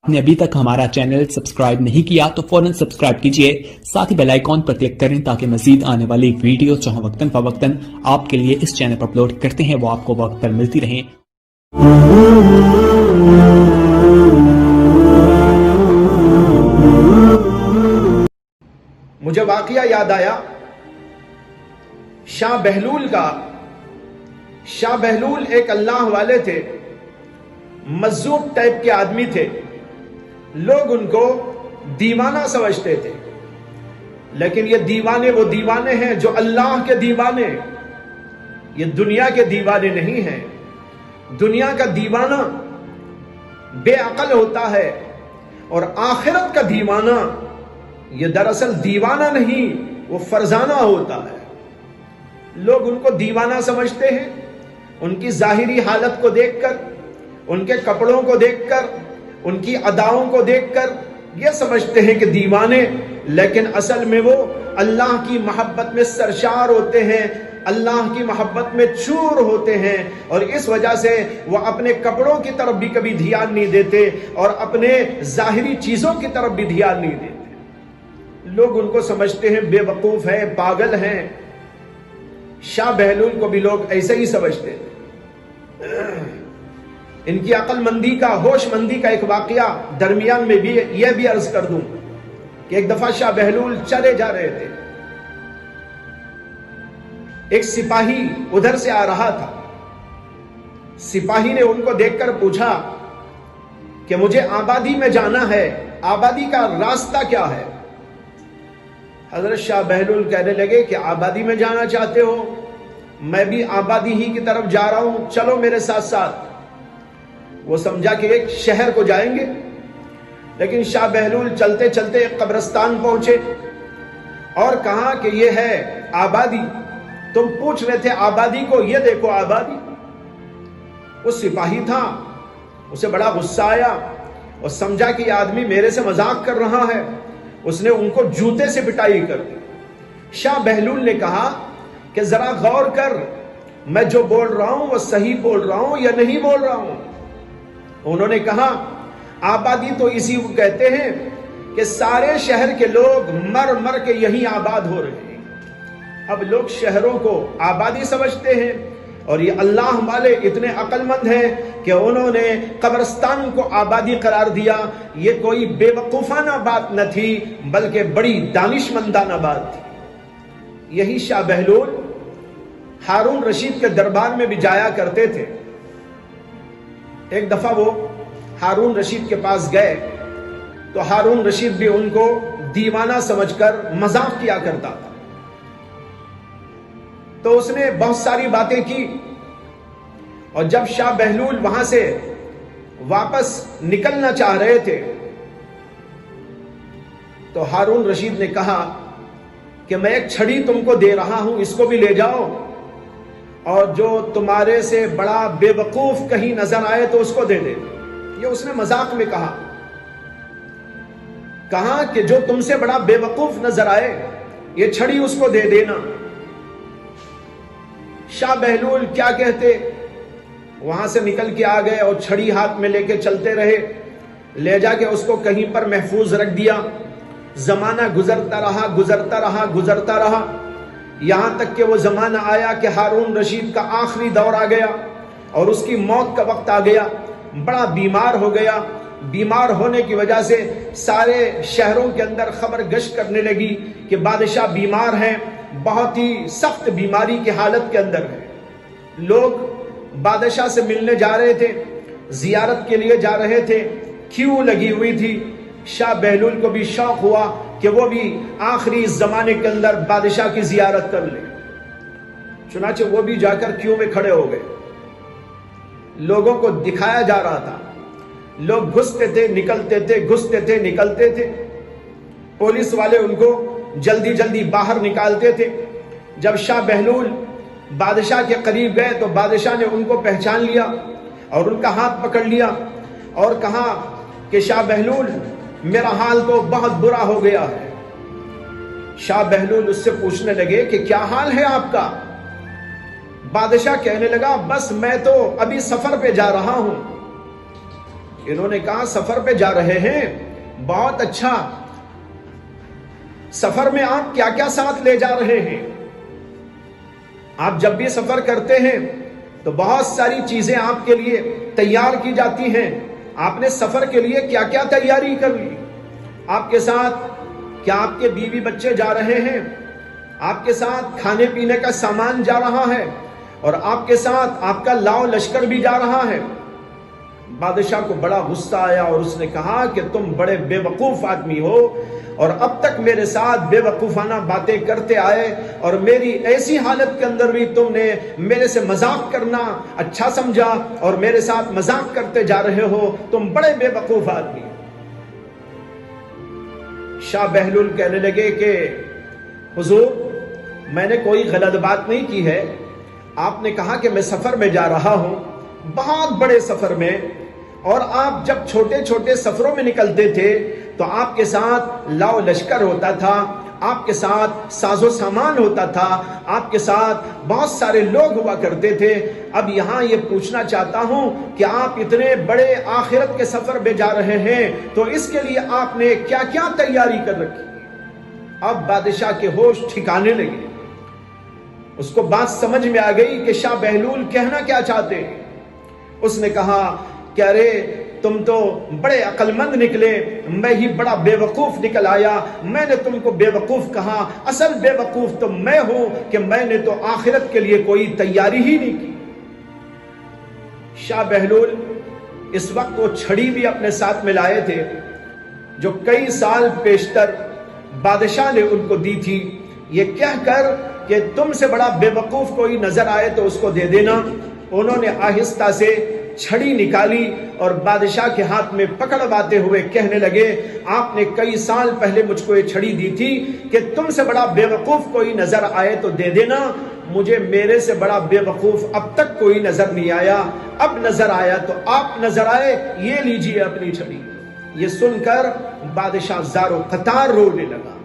आपने अभी तक हमारा चैनल सब्सक्राइब नहीं किया तो फौरन सब्सक्राइब कीजिए, साथ ही बेल आइकॉन पर क्लिक करें ताकि मजीद आने वाली वीडियो जो हम वक्तन फवक्तन आपके लिए इस चैनल पर अपलोड करते हैं वो आपको वक्त पर मिलती रहें। मुझे वाकया याद आया शाह बहलूल का। शाह बहलूल एक अल्लाह वाले थे, मज़्ज़ूब टाइप के आदमी थे। लोग उनको दीवाना समझते थे, लेकिन ये दीवाने वो दीवाने हैं जो अल्लाह के दीवाने, ये दुनिया के दीवाने नहीं हैं। दुनिया का दीवाना बेअक्ल होता है और आखिरत का दीवाना ये दरअसल दीवाना नहीं, वो फरजाना होता है। लोग उनको दीवाना समझते हैं उनकी जाहिरी हालत को देखकर, उनके कपड़ों को देखकर, उनकी अदाओं को देखकर ये समझते हैं कि दीवाने, लेकिन असल में वो अल्लाह की मोहब्बत में सरशार होते हैं, अल्लाह की मोहब्बत में चूर होते हैं, और इस वजह से वो अपने कपड़ों की तरफ भी कभी ध्यान नहीं देते और अपने जाहिरी चीजों की तरफ भी ध्यान नहीं देते। लोग उनको समझते हैं बेवकूफ है, पागल हैं। शाह बहलूल को भी लोग ऐसे ही समझते थे। इनकी अक्लमंदी का, होशमंदी का एक वाकया दरमियान में भी यह भी अर्ज कर दूं कि एक दफा शाह बहलूल चले जा रहे थे, एक सिपाही उधर से आ रहा था। सिपाही ने उनको देखकर पूछा कि मुझे आबादी में जाना है, आबादी का रास्ता क्या है? हजरत शाह बहलूल कहने लगे कि आबादी में जाना चाहते हो, मैं भी आबादी ही की तरफ जा रहा हूं, चलो मेरे साथ साथ। वो समझा कि एक शहर को जाएंगे, लेकिन शाह बहलूल चलते चलते एक कब्रिस्तान पहुंचे और कहा कि ये है आबादी। तुम पूछ रहे थे आबादी को, ये देखो आबादी। वो सिपाही था, उसे बड़ा गुस्सा आया और समझा कि यह आदमी मेरे से मजाक कर रहा है। उसने उनको जूते से पिटाई कर दी। शाह बहलूल ने कहा कि जरा गौर कर, मैं जो बोल रहा हूं वो सही बोल रहा हूं या नहीं बोल रहा हूं? उन्होंने कहा आबादी तो इसी को कहते हैं कि सारे शहर के लोग मर मर के यहीं आबाद हो रहे हैं। अब लोग शहरों को आबादी समझते हैं और ये अल्लाह वाले इतने अक्लमंद हैं कि उन्होंने कब्रिस्तान को आबादी करार दिया। ये कोई बेवकूफाना बात न थी, बल्कि बड़ी दानिशमंदाना बात थी। यही शाह बहलूल हारून रशीद के दरबार में भी जाया करते थे। एक दफा वो हारून रशीद के पास गए तो हारून रशीद भी उनको दीवाना समझकर मजाक किया करता था। तो उसने बहुत सारी बातें की और जब शाह बहलूल वहां से वापस निकलना चाह रहे थे तो हारून रशीद ने कहा कि मैं एक छड़ी तुमको दे रहा हूं, इसको भी ले जाओ, और जो तुम्हारे से बड़ा बेवकूफ कहीं नजर आए तो उसको दे दे। ये उसने मजाक में कहा कि जो तुमसे बड़ा बेवकूफ नजर आए ये छड़ी उसको दे देना। शाह बहलूल क्या कहते, वहां से निकल के आ गए और छड़ी हाथ में लेके चलते रहे। ले जाके उसको कहीं पर महफूज रख दिया। जमाना गुजरता रहा, गुजरता रहा, गुजरता रहा, यहां तक कि वो जमाना आया कि हारून रशीद का आखिरी दौर आ गया और उसकी मौत का वक्त आ गया। बड़ा बीमार हो गया। बीमार होने की वजह से सारे शहरों के अंदर खबर गश्त करने लगी कि बादशाह बीमार हैं, बहुत ही सख्त बीमारी की हालत के अंदर है। लोग बादशाह से मिलने जा रहे थे, जियारत के लिए जा रहे थे, क्यू लगी हुई थी। शाह बहलूल को भी शौक हुआ कि वो भी आखिरी जमाने के अंदर बादशाह की जियारत कर ले। चुनाचे वो भी जाकर क्यू में खड़े हो गए। लोगों को दिखाया जा रहा था, लोग घुसते थे निकलते थे, घुसते थे निकलते थे। पुलिस वाले उनको जल्दी जल्दी बाहर निकालते थे। जब शाह बहलूल बादशाह के करीब गए तो बादशाह ने उनको पहचान लिया और उनका हाथ पकड़ लिया और कहा कि शाह बहलूल, मेरा हाल तो बहुत बुरा हो गया है। शाह बहलूल उससे पूछने लगे कि क्या हाल है आपका? बादशाह कहने लगा, बस मैं तो अभी सफर पे जा रहा हूं। इन्होंने कहा सफर पे जा रहे हैं, बहुत अच्छा, सफर में आप क्या क्या साथ ले जा रहे हैं? आप जब भी सफर करते हैं तो बहुत सारी चीजें आपके लिए तैयार की जाती हैं। आपने सफर के लिए क्या क्या तैयारी कर ली? आपके साथ क्या आपके बीवी बच्चे जा रहे हैं? आपके साथ खाने पीने का सामान जा रहा है और आपके साथ आपका लाव लश्कर भी जा रहा है। बादशाह को बड़ा गुस्सा आया और उसने कहा कि तुम बड़े बेवकूफ आदमी हो और अब तक मेरे साथ बेवकूफाना बातें करते आए और मेरी ऐसी हालत के अंदर भी तुमने मेरे से मजाक करना अच्छा समझा और मेरे साथ मजाक करते जा रहे हो। तुम बड़े बेवकूफ आदमी। शाह बहलूल कहने लगे कि हुजूर, मैंने कोई गलत बात नहीं की है। आपने कहा कि मैं सफर में जा रहा हूं, बहुत बड़े सफर में, और आप जब छोटे छोटे सफरों में निकलते थे तो आपके साथ लाव लश्कर होता था, आपके साथ साजो सामान होता था, आपके साथ बहुत सारे लोग हुआ करते थे। अब यहां ये पूछना चाहता हूं कि आप इतने बड़े आखिरत के सफर में जा रहे हैं तो इसके लिए आपने क्या क्या तैयारी कर रखी? अब बादशाह के होश ठिकाने लगे। उसको बात समझ में आ गई कि शाह बहलूल कहना क्या चाहते हैं। उसने कहा कि अरे तुम तो बड़े अक्लमंद निकले, मैं ही बड़ा बेवकूफ निकल आया। मैंने तुमको बेवकूफ कहा, असल बेवकूफ तो मैं हूं कि मैंने तो आखिरत के लिए कोई तैयारी ही नहीं की। शाह बहलूल इस वक्त वो छड़ी भी अपने साथ में लाए थे जो कई साल पेशतर बादशाह ने उनको दी थी, ये कहकर कि तुमसे बड़ा बेवकूफ कोई नजर आए तो उसको दे देना। उन्होंने आहिस्ता से छड़ी निकाली और बादशाह के हाथ में पकड़वाते हुए कहने लगे, आपने कई साल पहले मुझको ये छड़ी दी थी कि तुमसे बड़ा बेवकूफ कोई नजर आए तो दे देना। मुझे मेरे से बड़ा बेवकूफ अब तक कोई नजर नहीं आया, अब नजर आया तो आप नजर आए, ये लीजिए अपनी छड़ी। ये सुनकर बादशाह ज़ारो क़तार रोने लगा।